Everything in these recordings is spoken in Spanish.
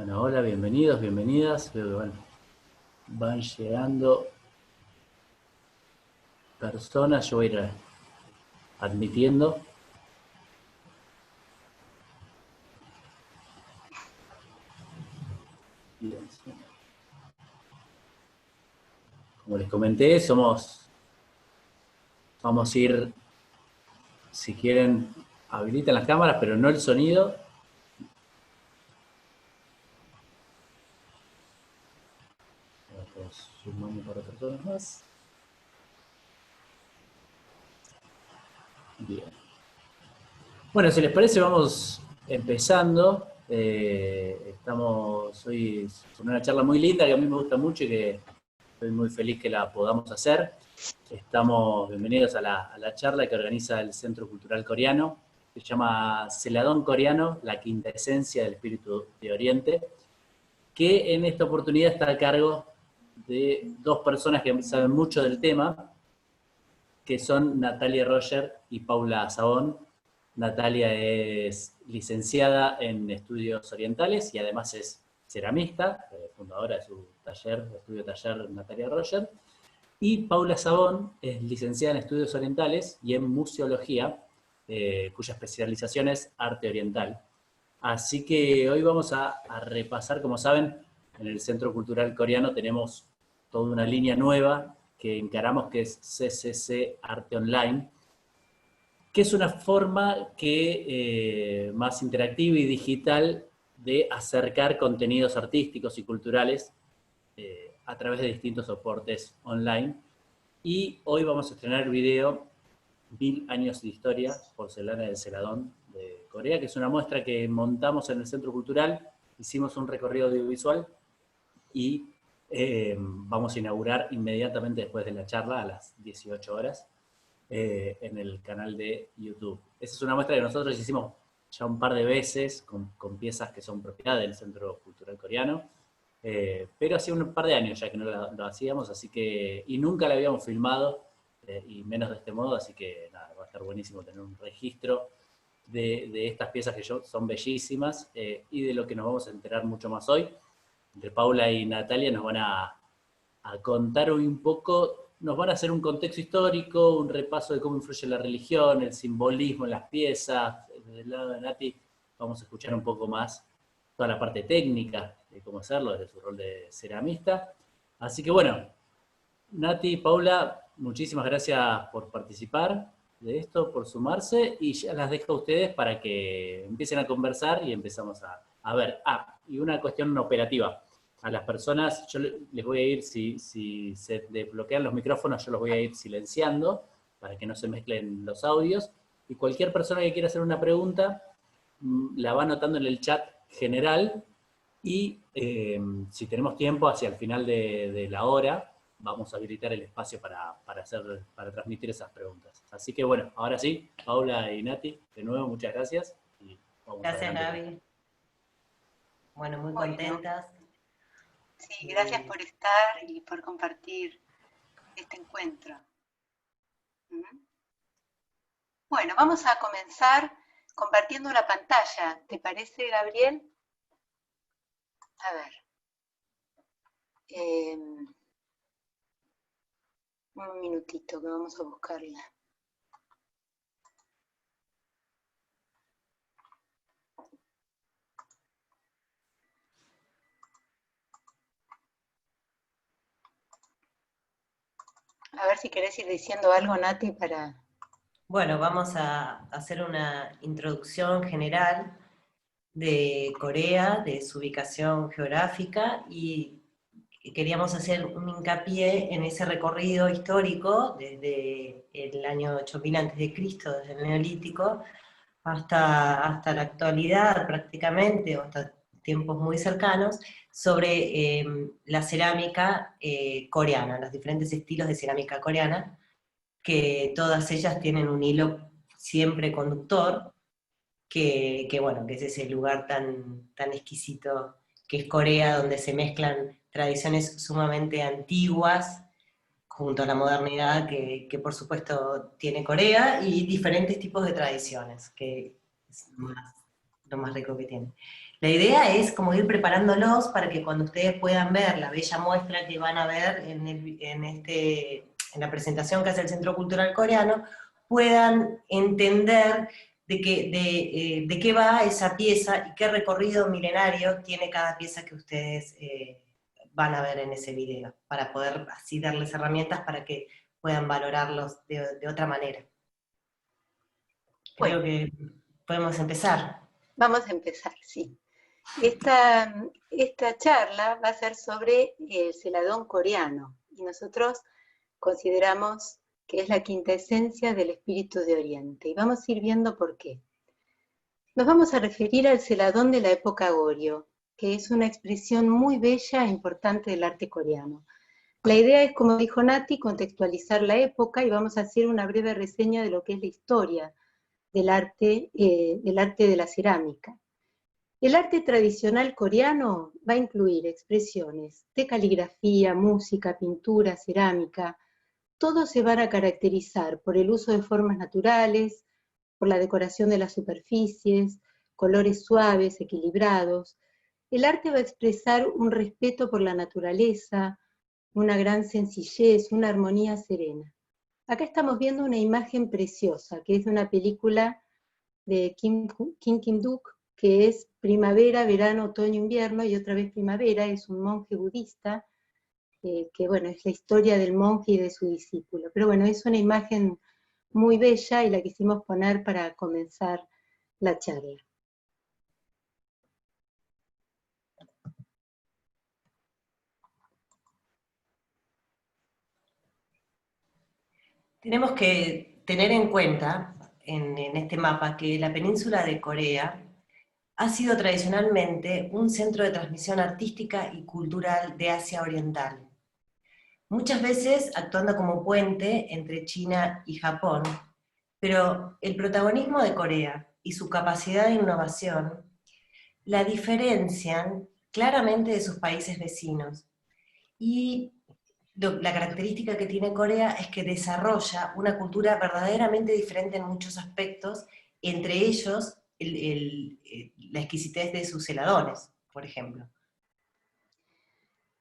Bueno, hola, bienvenidos, bienvenidas. Veo que van llegando personas, yo voy a ir admitiendo. Bien, sí. Como les comenté, vamos a ir, si quieren, habilitan las cámaras, pero no el sonido. Estamos sumando para personas más. Bien. Bueno, si les parece, vamos empezando. Estamos hoy con una charla muy linda que a mí me gusta mucho y que estoy muy feliz que la podamos hacer. Bienvenidos a la charla que organiza el Centro Cultural Coreano, que se llama Celadón Coreano, la quinta esencia del espíritu de Oriente, que en esta oportunidad está a cargo de dos personas que saben mucho del tema, que son Natalia Roger y Paula Sabón. Natalia es licenciada en estudios orientales y además es ceramista, fundadora de su taller, estudio taller Natalia Roger. Y Paula Sabón es licenciada en estudios orientales y en museología, cuya especialización es arte oriental. Así que hoy vamos a repasar, como saben, en el Centro Cultural Coreano tenemos toda una línea nueva que encaramos, que es CCC Arte Online, que es una forma más interactiva y digital de acercar contenidos artísticos y culturales a través de distintos soportes online. Y hoy vamos a estrenar el video 1000 años de historia, porcelana del Celadón de Corea, que es una muestra que montamos en el Centro Cultural. Hicimos un recorrido audiovisual y vamos a inaugurar inmediatamente después de la charla a las 18 horas en el canal de YouTube. Esa es una muestra que nosotros hicimos ya un par de veces con piezas que son propiedad del Centro Cultural Coreano, pero hacía un par de años ya que no lo hacíamos, así que, y nunca la habíamos filmado, y menos de este modo, así que nada, va a estar buenísimo tener un registro de estas piezas que son bellísimas, y de lo que nos vamos a enterar mucho más hoy. Entre Paula y Natalia nos van a contar hoy un poco, nos van a hacer un contexto histórico, un repaso de cómo influye la religión, el simbolismo en las piezas. Desde el lado de Nati vamos a escuchar un poco más toda la parte técnica de cómo hacerlo desde su rol de ceramista. Así que bueno, Nati, Paula, muchísimas gracias por participar de esto, por sumarse, y ya las dejo a ustedes para que empiecen a conversar y empezamos a ver. Y una cuestión operativa. A las personas, yo les voy a ir, si se desbloquean los micrófonos, yo los voy a ir silenciando para que no se mezclen los audios. Y cualquier persona que quiera hacer una pregunta, la va anotando en el chat general y si tenemos tiempo, hacia el final de la hora, vamos a habilitar el espacio para transmitir esas preguntas. Así que bueno, ahora sí, Paula y Nati, de nuevo, muchas gracias. Y vamos Gracias, adelante. Gaby. Bueno, muy contentas. Sí, gracias por estar y por compartir este encuentro. Bueno, vamos a comenzar compartiendo una pantalla. ¿Te parece, Gabriel? A ver. Un minutito que vamos a buscarla. A ver si querés ir diciendo algo, Nati, para... Bueno, vamos a hacer una introducción general de Corea, de su ubicación geográfica, y queríamos hacer un hincapié en ese recorrido histórico desde el año 8000 a.C., desde el Neolítico, hasta la actualidad prácticamente, o hasta tiempos muy cercanos, sobre la cerámica coreana, los diferentes estilos de cerámica coreana, que todas ellas tienen un hilo siempre conductor, bueno, que es ese lugar tan exquisito que es Corea, donde se mezclan tradiciones sumamente antiguas junto a la modernidad que por supuesto tiene Corea, y diferentes tipos de tradiciones, que es lo más rico que tiene. La idea es como ir preparándolos para que cuando ustedes puedan ver la bella muestra que van a ver en la presentación que hace el Centro Cultural Coreano, puedan entender de qué va esa pieza y qué recorrido milenario tiene cada pieza que ustedes van a ver en ese video, para poder así darles herramientas para que puedan valorarlos de otra manera. Creo Bueno, que podemos empezar. vamos a empezar, sí. Esta charla va a ser sobre el celadón coreano, y nosotros consideramos que es la quinta esencia del espíritu de Oriente, y vamos a ir viendo por qué. Nos vamos a referir al celadón de la época Goryeo, que es una expresión muy bella e importante del arte coreano. La idea es, como dijo Nati, contextualizar la época, y vamos a hacer una breve reseña de lo que es la historia del arte de la cerámica. El arte tradicional coreano va a incluir expresiones de caligrafía, música, pintura, cerámica. Todos se van a caracterizar por el uso de formas naturales, por la decoración de las superficies, colores suaves, equilibrados. El arte va a expresar un respeto por la naturaleza, una gran sencillez, una armonía serena. Acá estamos viendo una imagen preciosa, que es de una película de Kim Kim-duk, que es primavera, verano, otoño, invierno, y otra vez primavera. Es un monje budista, que bueno, es la historia del monje y de su discípulo. Pero bueno, es una imagen muy bella y la quisimos poner para comenzar la charla. Tenemos que tener en cuenta en este mapa que la península de Corea ha sido tradicionalmente un centro de transmisión artística y cultural de Asia Oriental, muchas veces actuando como puente entre China y Japón, pero el protagonismo de Corea y su capacidad de innovación la diferencian claramente de sus países vecinos. Y la característica que tiene Corea es que desarrolla una cultura verdaderamente diferente en muchos aspectos, entre ellos la exquisitez de sus heladones, por ejemplo.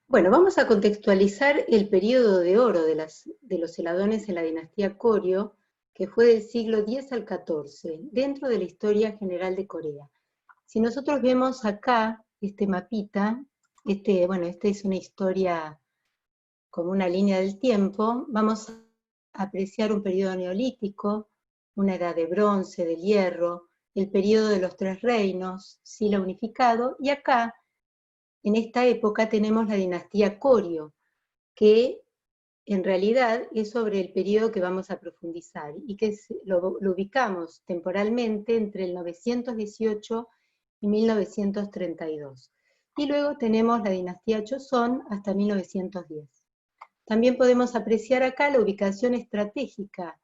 Bueno, vamos a contextualizar el periodo de oro de los heladones en la dinastía Goryeo, que fue del siglo X al XIV, dentro de la historia general de Corea. Si nosotros vemos acá este mapita, esta es una historia como una línea del tiempo, vamos a apreciar un periodo neolítico, una edad de bronce, del hierro, el periodo de los tres reinos, Silla unificado, y acá, en esta época, tenemos la dinastía Goryeo, que en realidad es sobre el periodo que vamos a profundizar, y que lo ubicamos temporalmente entre el 918 y 1932. Y luego tenemos la dinastía Joseon hasta 1910. También podemos apreciar acá la ubicación estratégica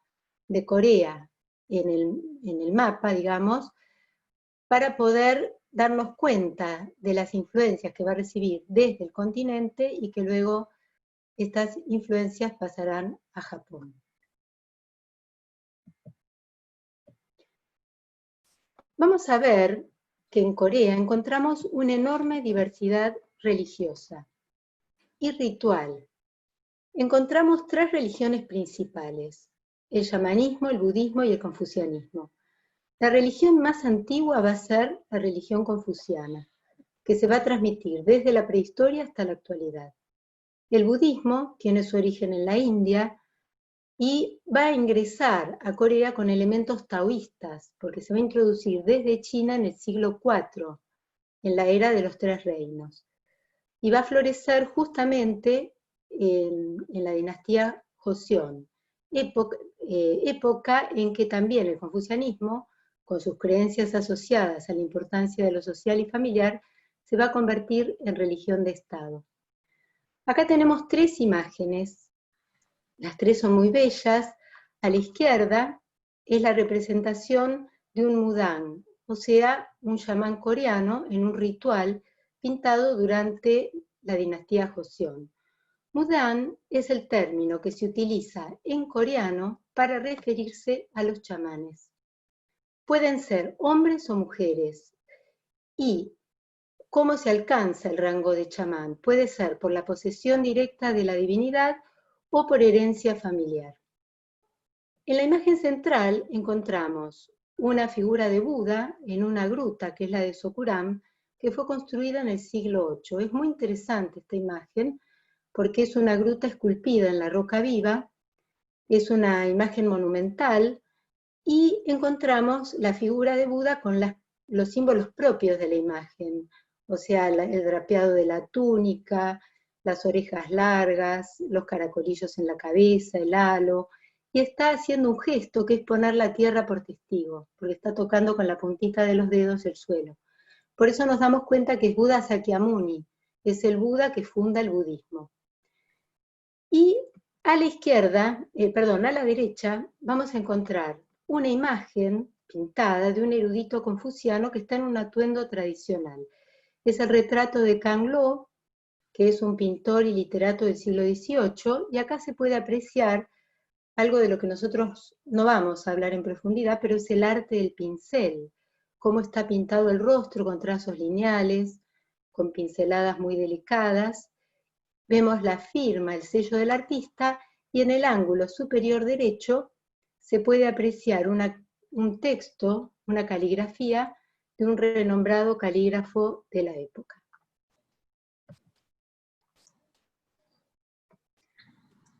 de Corea en el mapa, digamos, para poder darnos cuenta de las influencias que va a recibir desde el continente y que luego estas influencias pasarán a Japón. Vamos a ver que en Corea encontramos una enorme diversidad religiosa y ritual. Encontramos tres religiones principales: el chamanismo, el budismo y el confucianismo. La religión más antigua va a ser la religión confuciana, que se va a transmitir desde la prehistoria hasta la actualidad. El budismo tiene su origen en la India y va a ingresar a Corea con elementos taoístas, porque se va a introducir desde China en el siglo IV, en la era de los tres reinos. Y va a florecer justamente en la dinastía Joseon, época en que también el confucianismo, con sus creencias asociadas a la importancia de lo social y familiar, se va a convertir en religión de Estado. Acá tenemos tres imágenes, las tres son muy bellas. A la izquierda es la representación de un mudang, o sea, un chamán coreano en un ritual pintado durante la dinastía Joseon. Mudang es el término que se utiliza en coreano para referirse a los chamanes. Pueden ser hombres o mujeres, y ¿Cómo se alcanza el rango de chamán? Puede ser por la posesión directa de la divinidad o por herencia familiar. En la imagen central encontramos una figura de Buda en una gruta, que es la de Sokuram, que fue construida en el siglo VIII. Es muy interesante esta imagen porque es una gruta esculpida en la roca viva, es una imagen monumental, y encontramos la figura de Buda con los símbolos propios de la imagen, o sea, el drapeado de la túnica, las orejas largas, los caracolillos en la cabeza, el halo, y está haciendo un gesto que es poner la tierra por testigo, porque está tocando con la puntita de los dedos el suelo. Por eso nos damos cuenta que es Buda Sakyamuni, es el Buda que funda el budismo. Y a la izquierda, a la derecha, vamos a encontrar una imagen pintada de un erudito confuciano que está en un atuendo tradicional. Es el retrato de Kang Lo, que es un pintor y literato del siglo XVIII, y acá se puede apreciar algo de lo que nosotros no vamos a hablar en profundidad, pero es el arte del pincel, cómo está pintado el rostro con trazos lineales, con pinceladas muy delicadas. Vemos la firma, el sello del artista, y en el ángulo superior derecho se puede apreciar un texto, una caligrafía de un renombrado calígrafo de la época.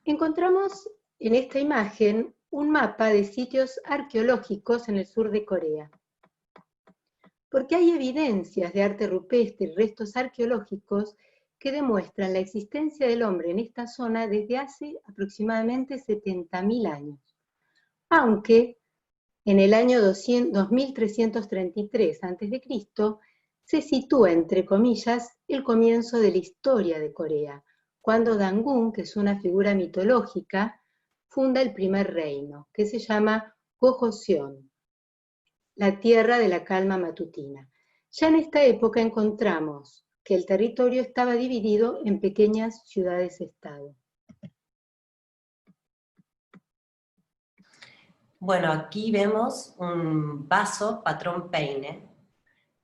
Encontramos en esta imagen un mapa de sitios arqueológicos en el sur de Corea, porque hay evidencias de arte rupestre y restos arqueológicos que demuestran la existencia del hombre en esta zona desde hace aproximadamente 70.000 años, aunque en el año 2333 a.C. se sitúa, entre comillas, el comienzo de la historia de Corea, cuando Dangun, que es una figura mitológica, funda el primer reino, que se llama Gojoseon, la tierra de la calma matutina. Ya en esta época encontramos que el territorio estaba dividido en pequeñas ciudades-estado. Bueno, aquí vemos un vaso patrón peine.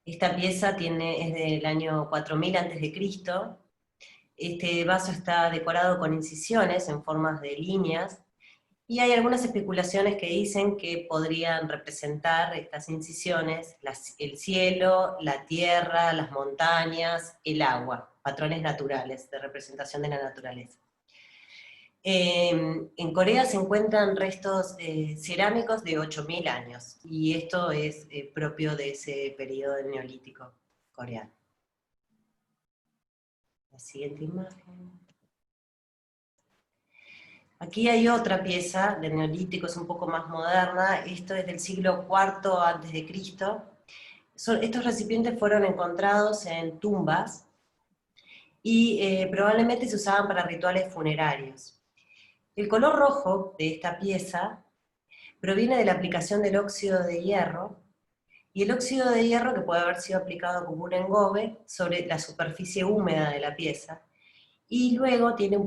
Esta pieza es del año 4000 a.C. Este vaso está decorado con incisiones en formas de líneas, y hay algunas especulaciones que dicen que podrían representar estas incisiones el cielo, la tierra, las montañas, el agua, patrones naturales de representación de la naturaleza. En Corea se encuentran restos cerámicos de 8000 años, y esto es propio de ese periodo del Neolítico coreano. La siguiente imagen. Aquí hay otra pieza del Neolítico, es un poco más moderna, esto es del siglo IV a.C. Estos recipientes fueron encontrados en tumbas y probablemente se usaban para rituales funerarios. El color rojo de esta pieza proviene de la aplicación del óxido de hierro, y el óxido de hierro que puede haber sido aplicado como un engobe sobre la superficie húmeda de la pieza, y luego tiene un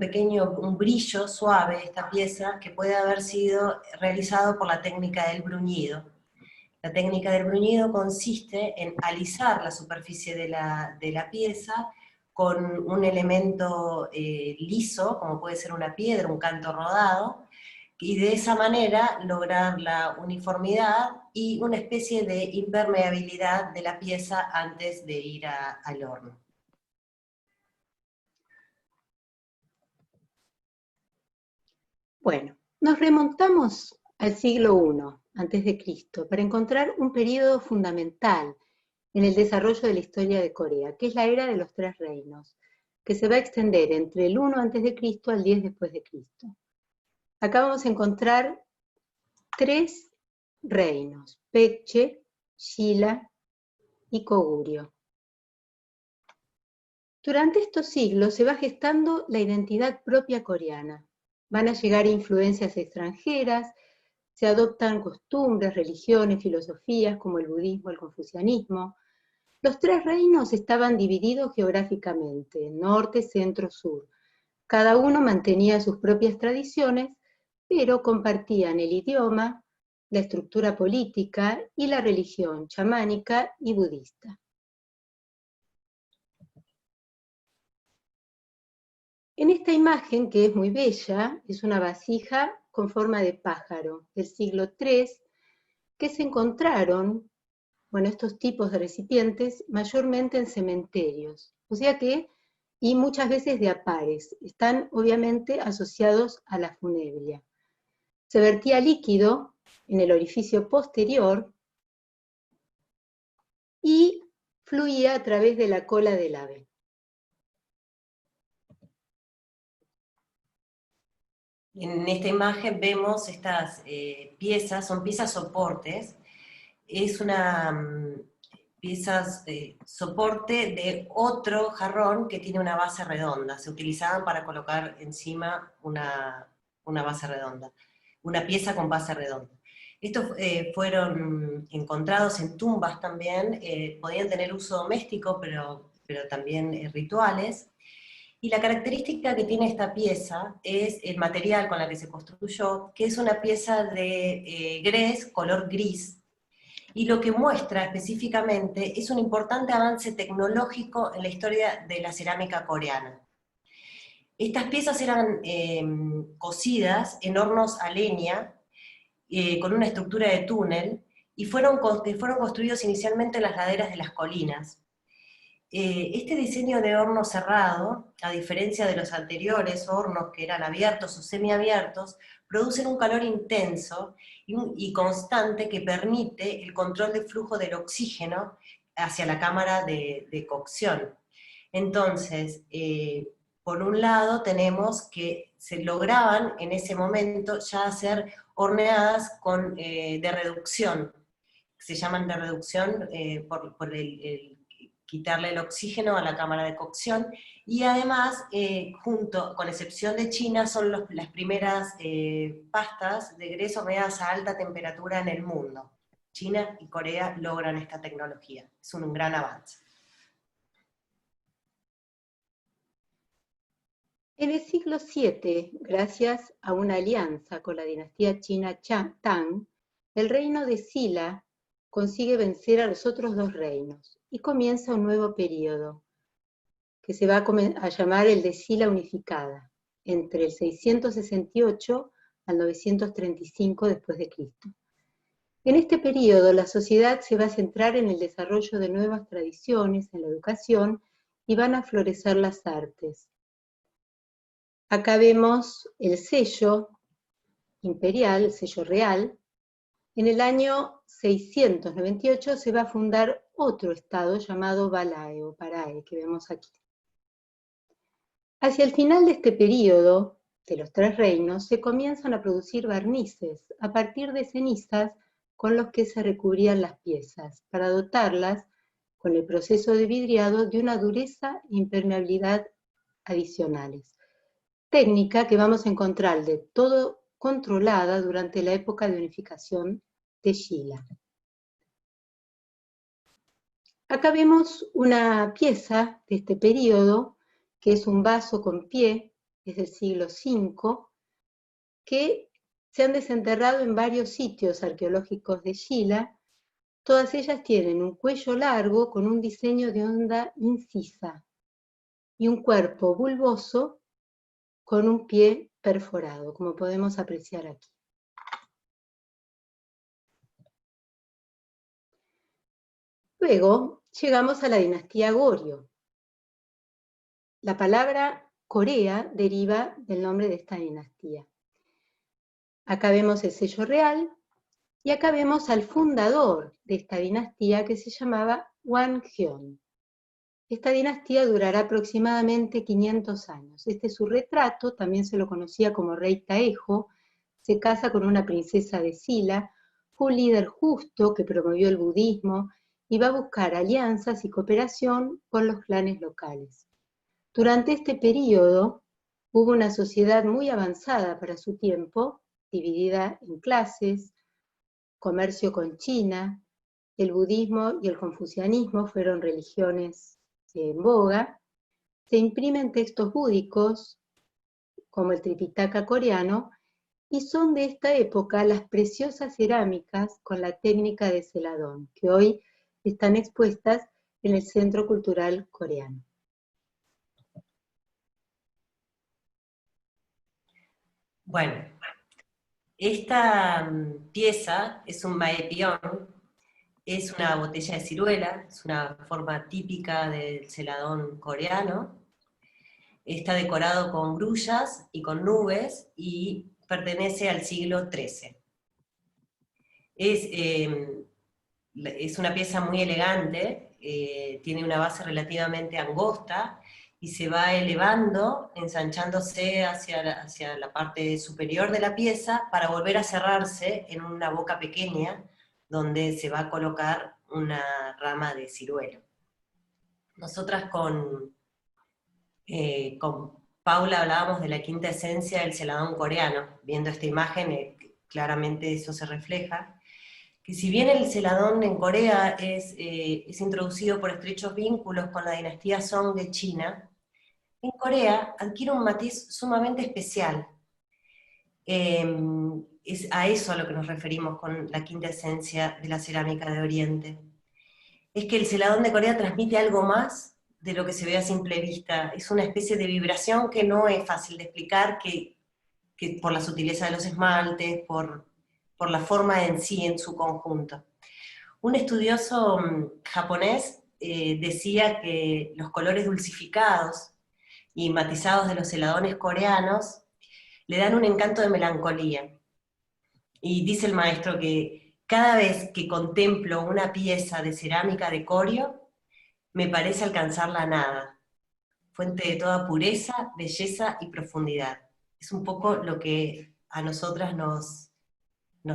brillo suave esta pieza que puede haber sido realizado por la técnica del bruñido. La técnica del bruñido consiste en alisar la superficie de la pieza con un elemento liso, como puede ser una piedra, un canto rodado, y de esa manera lograr la uniformidad y una especie de impermeabilidad de la pieza antes de ir al horno. Bueno, nos remontamos al siglo I a.C. para encontrar un periodo fundamental en el desarrollo de la historia de Corea, que es la era de los tres reinos, que se va a extender entre el 1 a.C. al 10 después de Cristo. Acá vamos a encontrar tres reinos: Paekche, Shilla y Goguryeo. Durante estos siglos se va gestando la identidad propia coreana. Van a llegar influencias extranjeras, se adoptan costumbres, religiones, filosofías como el budismo, el confucianismo. Los tres reinos estaban divididos geográficamente, norte, centro, sur. Cada uno mantenía sus propias tradiciones, pero compartían el idioma, la estructura política y la religión chamánica y budista. En esta imagen, que es muy bella, es una vasija con forma de pájaro del siglo III, que se encontraron, bueno, estos tipos de recipientes, mayormente en cementerios, o sea que, y muchas veces de a pares, están obviamente asociados a la funebria. Se vertía líquido en el orificio posterior y fluía a través de la cola del ave. En esta imagen vemos estas piezas, son piezas soportes, es una piezas soporte de otro jarrón que tiene una base redonda, se utilizaban para colocar encima una base redonda, una pieza con base redonda. Estos fueron encontrados en tumbas también, podían tener uso doméstico, pero también rituales. Y la característica que tiene esta pieza es el material con la que se construyó, que es una pieza de grés, color gris, y lo que muestra específicamente es un importante avance tecnológico en la historia de la cerámica coreana. Estas piezas eran cocidas en hornos a leña, con una estructura de túnel, y fueron construidos inicialmente en las laderas de las colinas. Este diseño de horno cerrado, a diferencia de los anteriores hornos que eran abiertos o semiabiertos, producen un calor intenso y constante que permite el control del flujo del oxígeno hacia la cámara de cocción. Entonces, por un lado tenemos que se lograban en ese momento ya hacer horneadas de reducción, se llaman de reducción por el quitarle el oxígeno a la cámara de cocción, y además, con excepción de China, son las primeras pastas de grés horneadas a alta temperatura en el mundo. China y Corea logran esta tecnología, es un gran avance. En el siglo VII, gracias a una alianza con la dinastía china Tang, el reino de Silla consigue vencer a los otros dos reinos y comienza un nuevo periodo, que se va a llamar el de Silla unificada, entre el 668 al 935 después de Cristo. En este periodo, la sociedad se va a centrar en el desarrollo de nuevas tradiciones, en la educación, y van a florecer las artes. Acá vemos el sello imperial, el sello real. En el año 698 se va a fundar otro estado llamado Balae o Parae, que vemos aquí. Hacia el final de este periodo, de los tres reinos, se comienzan a producir barnices a partir de cenizas con los que se recubrían las piezas, para dotarlas, con el proceso de vidriado, de una dureza e impermeabilidad adicionales. Técnica que vamos a encontrar de todo controlada durante la época de unificación de Silla. Acá vemos una pieza de este periodo, que es un vaso con pie, es del siglo V, que se han desenterrado en varios sitios arqueológicos de Silla. Todas ellas tienen un cuello largo con un diseño de onda incisa y un cuerpo bulboso con un pie perforado, como podemos apreciar aquí. Luego llegamos a la dinastía Goryeo. La palabra Corea deriva del nombre de esta dinastía. Acá vemos el sello real y acá vemos al fundador de esta dinastía, que se llamaba Hwangjeon. Esta dinastía durará aproximadamente 500 años. Este es su retrato, también se lo conocía como rey Taejo. Se casa con una princesa de Silla, fue un líder justo que promovió el budismo y va a buscar alianzas y cooperación con los clanes locales. Durante este periodo hubo una sociedad muy avanzada para su tiempo, dividida en clases, comercio con China, el budismo y el confucianismo fueron religiones en boga, se imprimen textos búdicos, como el Tripitaka coreano, y son de esta época las preciosas cerámicas con la técnica de celadón, que hoy están expuestas en el Centro Cultural Coreano. Bueno, esta pieza es un maepión, es una botella de ciruela, es una forma típica del celadón coreano. Está decorado con grullas y con nubes y pertenece al siglo XIII. Es una pieza muy elegante, tiene una base relativamente angosta y se va elevando, ensanchándose hacia la parte superior de la pieza para volver a cerrarse en una boca pequeña donde se va a colocar una rama de ciruelo. Nosotras con Paula hablábamos de la quinta esencia del celadón coreano. Viendo esta imagen, claramente eso se refleja. Que si bien el celadón en Corea es introducido por estrechos vínculos con la dinastía Song de China, en Corea adquiere un matiz sumamente especial. Es a eso a lo que nos referimos con la quinta esencia de la cerámica de Oriente. Es que el celadón de Corea transmite algo más de lo que se ve a simple vista. Es una especie de vibración que no es fácil de explicar, que por la sutileza de los esmaltes, por la forma en sí, en su conjunto. Un estudioso japonés decía que los colores dulcificados y matizados de los celadones coreanos le dan un encanto de melancolía. Y dice el maestro que cada vez que contemplo una pieza de cerámica de Corio, me parece alcanzar la nada, fuente de toda pureza, belleza y profundidad. Es un poco lo que a nosotras nos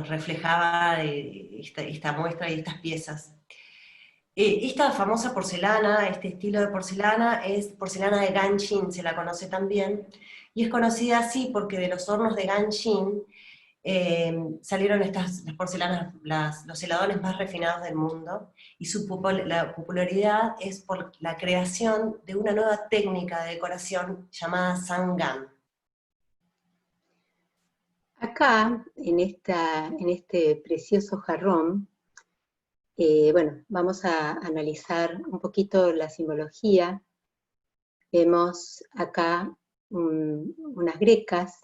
reflejaba esta muestra y estas piezas. Esta famosa porcelana, este estilo de porcelana, es porcelana de Ganshin, se la conoce también, y es conocida así porque de los hornos de Ganshin salieron las porcelanas, los heladones más refinados del mundo, y la popularidad es por la creación de una nueva técnica de decoración llamada Sangan. Acá, en este precioso jarrón, bueno, vamos a analizar un poquito la simbología. Vemos acá unas grecas,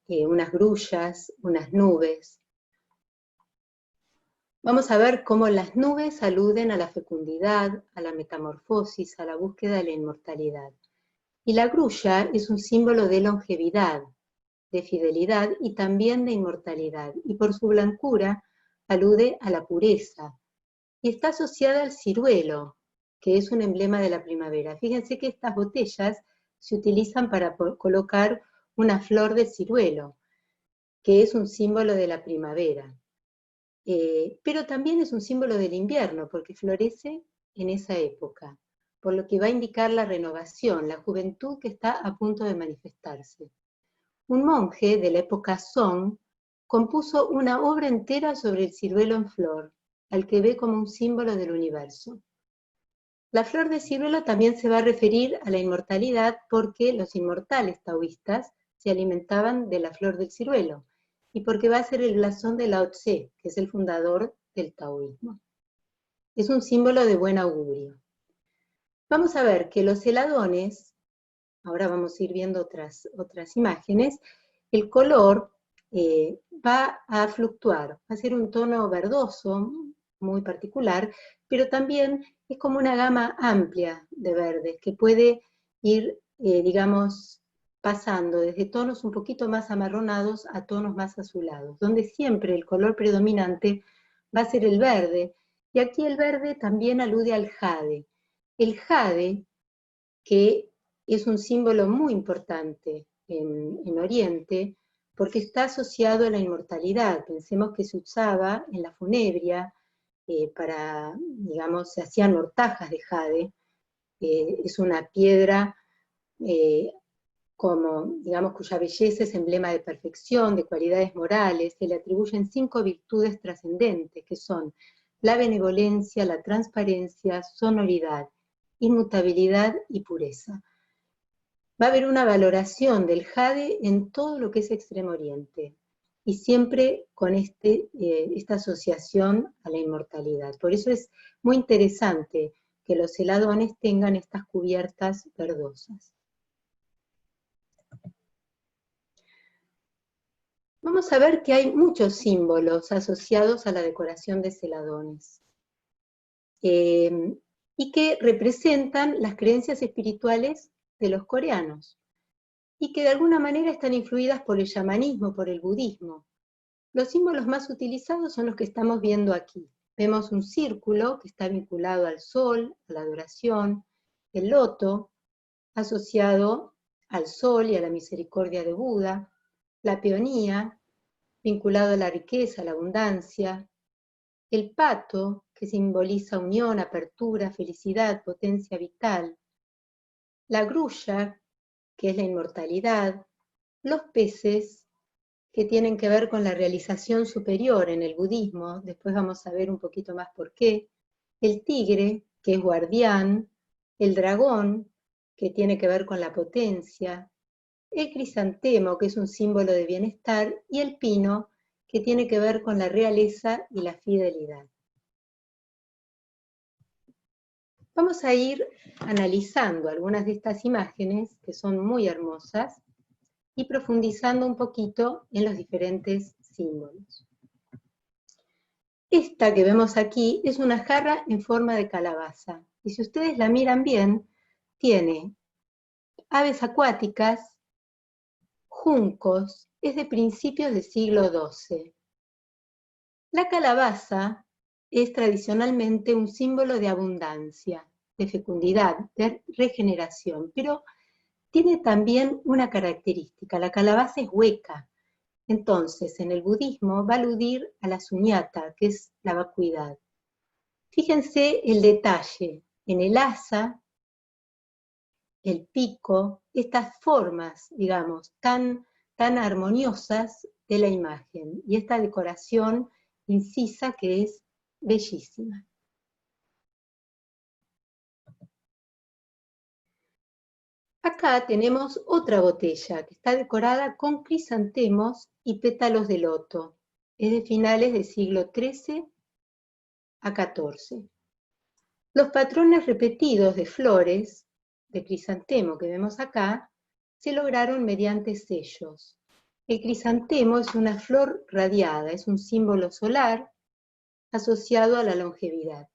unas grullas, unas nubes. Vamos a ver cómo las nubes aluden a la fecundidad, a la metamorfosis, a la búsqueda de la inmortalidad. Y la grulla es un símbolo de longevidad, de fidelidad y también de inmortalidad, y por su blancura alude a la pureza, y está asociada al ciruelo, que es un emblema de la primavera. Fíjense que estas botellas se utilizan para colocar una flor de ciruelo, que es un símbolo de la primavera. Pero también es un símbolo del invierno, porque florece en esa época, por lo que va a indicar la renovación, la juventud que está a punto de manifestarse. Un monje de la época Song compuso una obra entera sobre el ciruelo en flor, al que ve como un símbolo del universo. La flor de ciruelo también se va a referir a la inmortalidad porque los inmortales taoístas se alimentaban de la flor del ciruelo y porque va a ser el blasón de Lao Tse, que es el fundador del taoísmo. Es un símbolo de buen augurio. Vamos a ver que los heladones, ahora vamos a ir viendo otras imágenes, el color va a fluctuar, va a ser un tono verdoso, muy particular, pero también es como una gama amplia de verdes que puede ir, digamos, pasando desde tonos un poquito más amarronados a tonos más azulados, donde siempre el color predominante va a ser el verde, y aquí el verde también alude al jade. El jade, que es un símbolo muy importante en Oriente, porque está asociado a la inmortalidad. Pensemos que se usaba en la funebria, digamos, se hacían mortajas de jade, es una piedra digamos, cuya belleza es emblema de perfección, de cualidades morales. Se le atribuyen 5 virtudes trascendentes, que son la benevolencia, la transparencia, sonoridad, inmutabilidad y pureza. Va a haber una valoración del jade en todo lo que es Extremo Oriente, y siempre con esta asociación a la inmortalidad. Por eso es muy interesante que los heladones tengan estas cubiertas verdosas. vamos a ver que hay muchos símbolos asociados a la decoración de celadones, y que representan las creencias espirituales de los coreanos, y que de alguna manera están influidas por el chamanismo, por el budismo. Los símbolos más utilizados son los que estamos viendo aquí. Vemos un círculo que está vinculado al sol, a la adoración, el loto, asociado al sol y a la misericordia de Buda, la peonía, vinculado a la riqueza, a la abundancia, el pato, que simboliza unión, apertura, felicidad, potencia vital, la grulla, que es la inmortalidad, los peces, que tienen que ver con la realización superior en el budismo, después vamos a ver un poquito más por qué, el tigre, que es guardián, el dragón, que tiene que ver con la potencia, el crisantemo, que es un símbolo de bienestar, y el pino, que tiene que ver con la realeza y la fidelidad. Vamos a ir analizando algunas de estas imágenes, que son muy hermosas, y profundizando un poquito en los diferentes símbolos. Esta que vemos aquí es una jarra en forma de calabaza, y si ustedes la miran bien, tiene aves acuáticas, juncos, es de principios del siglo XII. La calabaza es tradicionalmente un símbolo de abundancia, de fecundidad, de regeneración, pero tiene también una característica: la calabaza es hueca. Entonces, en el budismo va a aludir a la suñata, que es la vacuidad. Fíjense el detalle, en el asa, el pico, estas formas, digamos, tan armoniosas de la imagen, y esta decoración incisa que es bellísima. Acá tenemos otra botella que está decorada con crisantemos y pétalos de loto. Es de finales del siglo XIII a XIV. Los patrones repetidos de flores de crisantemo que vemos acá se lograron mediante sellos. El crisantemo es una flor radiada, es un símbolo solar asociado a la longevidad.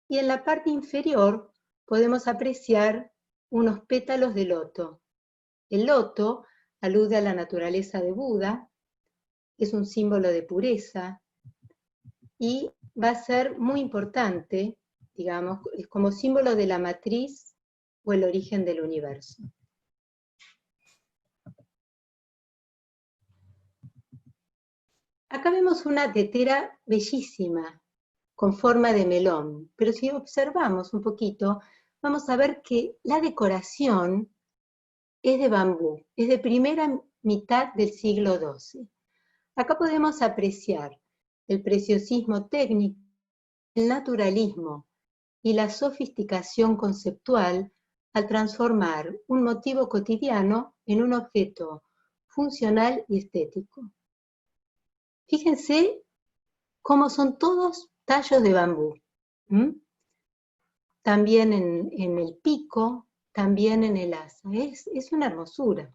Y en la parte inferior podemos apreciar unos pétalos de loto. El loto alude a la naturaleza de Buda, es un símbolo de pureza y va a ser muy importante, digamos, como símbolo de la matriz o el origen del universo. Acá vemos una tetera bellísima, con forma de melón, pero si observamos un poquito, vamos a ver que la decoración es de bambú, es de primera mitad del siglo XII. Acá podemos apreciar el preciosismo técnico, el naturalismo y la sofisticación conceptual al transformar un motivo cotidiano en un objeto funcional y estético. Fíjense cómo son todos tallos de bambú. También en el pico, también en el asa. Es una hermosura.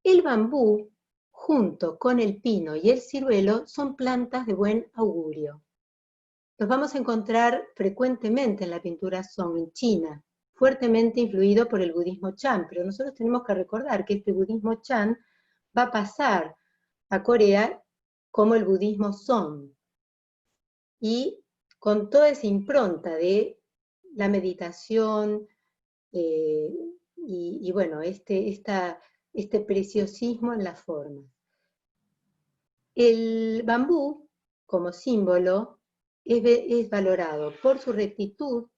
El bambú, junto con el pino y el ciruelo, son plantas de buen augurio. Los vamos a encontrar frecuentemente en la pintura Song en China, fuertemente influido por el budismo Chan, pero nosotros tenemos que recordar que este budismo Chan va a pasar a Corea como el budismo Song, y con toda esa impronta de la meditación y bueno, este preciosismo en la forma. El bambú, como símbolo, es valorado por su rectitud,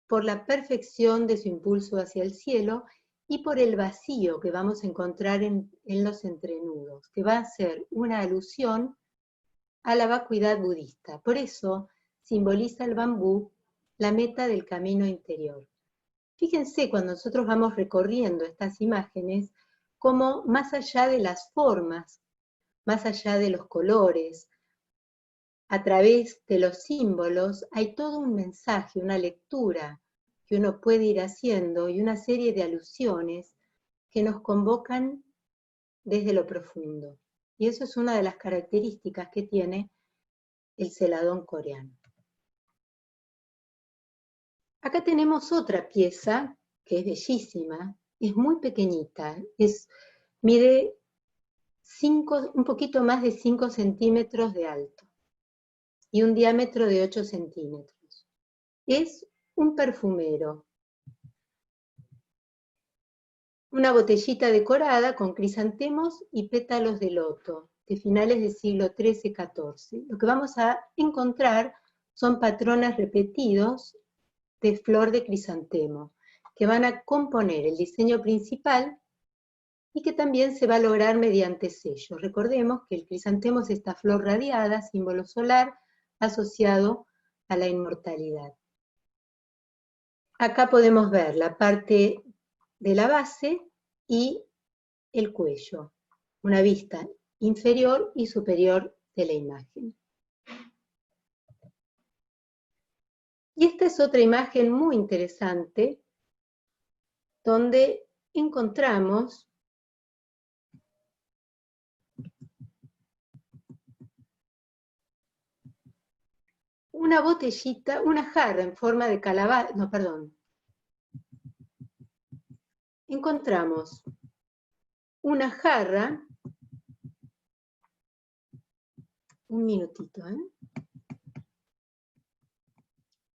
por la perfección de su impulso hacia el cielo y por el vacío que vamos a encontrar en los entrenudos, que va a ser una alusión a la vacuidad budista. Por eso simboliza el bambú la meta del camino interior. Fíjense cuando nosotros vamos recorriendo estas imágenes, cómo más allá de las formas, más allá de los colores, a través de los símbolos hay todo un mensaje, una lectura que uno puede ir haciendo y una serie de alusiones que nos convocan desde lo profundo. Y eso es una de las características que tiene el celadón coreano. Acá tenemos otra pieza que es bellísima, es muy pequeñita, mide un poquito más de 5 centímetros de alto y un diámetro de 8 centímetros. Es un perfumero. Una botellita decorada con crisantemos y pétalos de loto, de finales del siglo XIII-XIV. Lo que vamos a encontrar son patrones repetidos de flor de crisantemo, que van a componer el diseño principal y que también se va a lograr mediante sellos. Recordemos que el crisantemo es esta flor radiada, símbolo solar, asociado a la inmortalidad. Acá podemos ver la parte de la base y el cuello, una vista inferior y superior de la imagen. Y esta es otra imagen muy interesante, donde encontramos una botellita, una jarra en forma de calabaza, no, perdón. Encontramos una jarra, un minutito, ¿eh?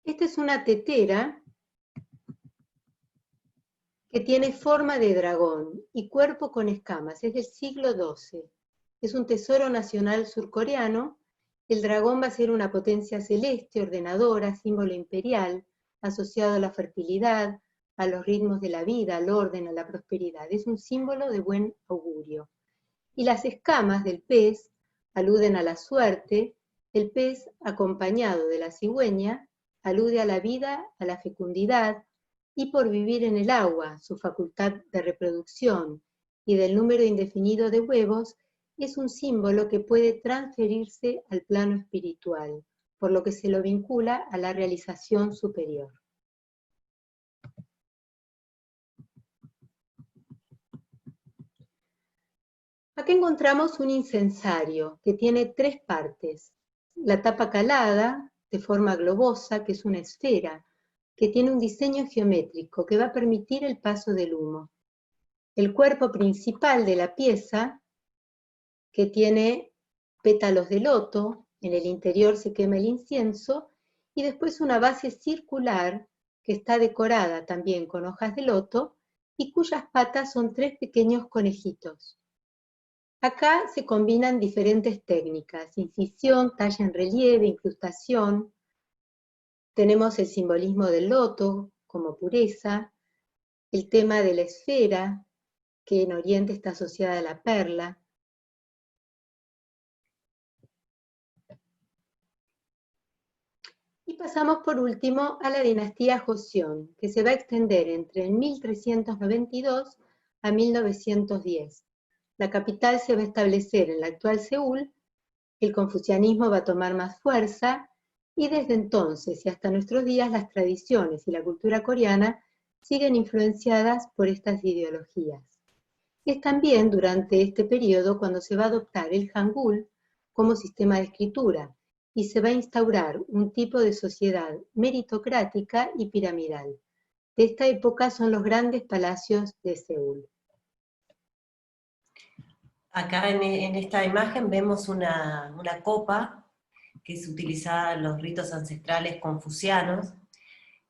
Esta es una tetera que tiene forma de dragón y cuerpo con escamas, es del siglo XII. Es un tesoro nacional surcoreano. El dragón va a ser una potencia celeste, ordenadora, símbolo imperial, asociado a la fertilidad, a los ritmos de la vida, al orden, a la prosperidad. Es un símbolo de buen augurio. Y las escamas del pez aluden a la suerte. El pez, acompañado de la cigüeña, alude a la vida, a la fecundidad, y por vivir en el agua, su facultad de reproducción y del número indefinido de huevos, es un símbolo que puede transferirse al plano espiritual, por lo que se lo vincula a la realización superior. Acá encontramos un incensario que tiene 3 partes. La tapa calada, de forma globosa, que es una esfera, que tiene un diseño geométrico que va a permitir el paso del humo. El cuerpo principal de la pieza, que tiene pétalos de loto, en el interior se quema el incienso, y después una base circular que está decorada también con hojas de loto y cuyas patas son 3 pequeños conejitos. Acá se combinan diferentes técnicas: incisión, talla en relieve, incrustación. Tenemos el simbolismo del loto como pureza, el tema de la esfera, que en Oriente está asociada a la perla. Y pasamos por último a la dinastía Joseon, que se va a extender entre el 1392 a 1910. La capital se va a establecer en la actual Seúl, el confucianismo va a tomar más fuerza, y desde entonces y hasta nuestros días las tradiciones y la cultura coreana siguen influenciadas por estas ideologías. Es también durante este periodo cuando se va a adoptar el Hangul como sistema de escritura y se va a instaurar un tipo de sociedad meritocrática y piramidal. De esta época son los grandes palacios de Seúl. Acá en esta imagen vemos una copa que es utilizada en los ritos ancestrales confucianos,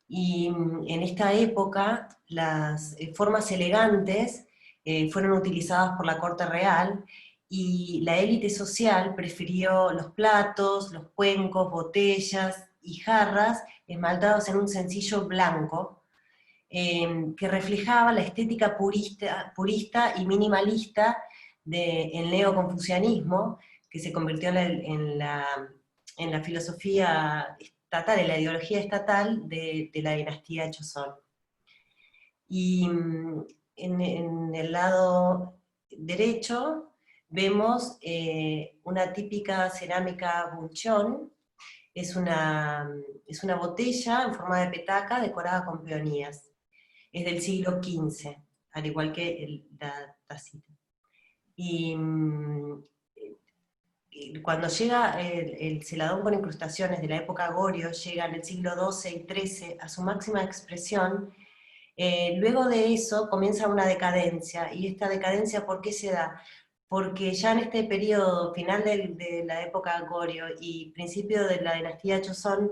y en esta época las formas elegantes fueron utilizadas por la corte real, y la élite social prefirió los platos, los cuencos, botellas y jarras esmaltados en un sencillo blanco, que reflejaba la estética purista y minimalista del neoconfucianismo, que se convirtió en la filosofía estatal, en la ideología estatal de la dinastía Joseon. Y en el lado derecho vemos una típica cerámica buncheon. Es una botella en forma de petaca decorada con peonías. Es del siglo XV, al igual que la tacita. Y cuando llega el celadón con incrustaciones de la época Goryeo, llega en el siglo XII y XIII a su máxima expresión. Luego de eso comienza una decadencia, y esta decadencia, ¿por qué se da? Porque ya en este periodo, final de la época Goryeo y principio de la dinastía Joseon,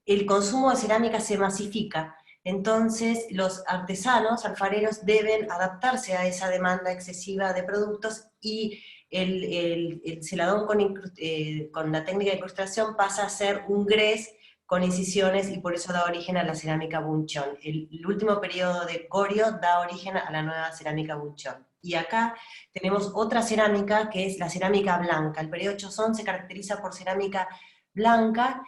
el consumo de cerámica se masifica. Entonces los artesanos, alfareros, deben adaptarse a esa demanda excesiva de productos, y el celadón con la técnica de incrustación pasa a ser un grés con incisiones, y por eso da origen a la cerámica Buncheon. El último periodo de Goryeo da origen a la nueva cerámica Buncheon. Y acá tenemos otra cerámica, que es la cerámica blanca. El periodo Joseon se caracteriza por cerámica blanca,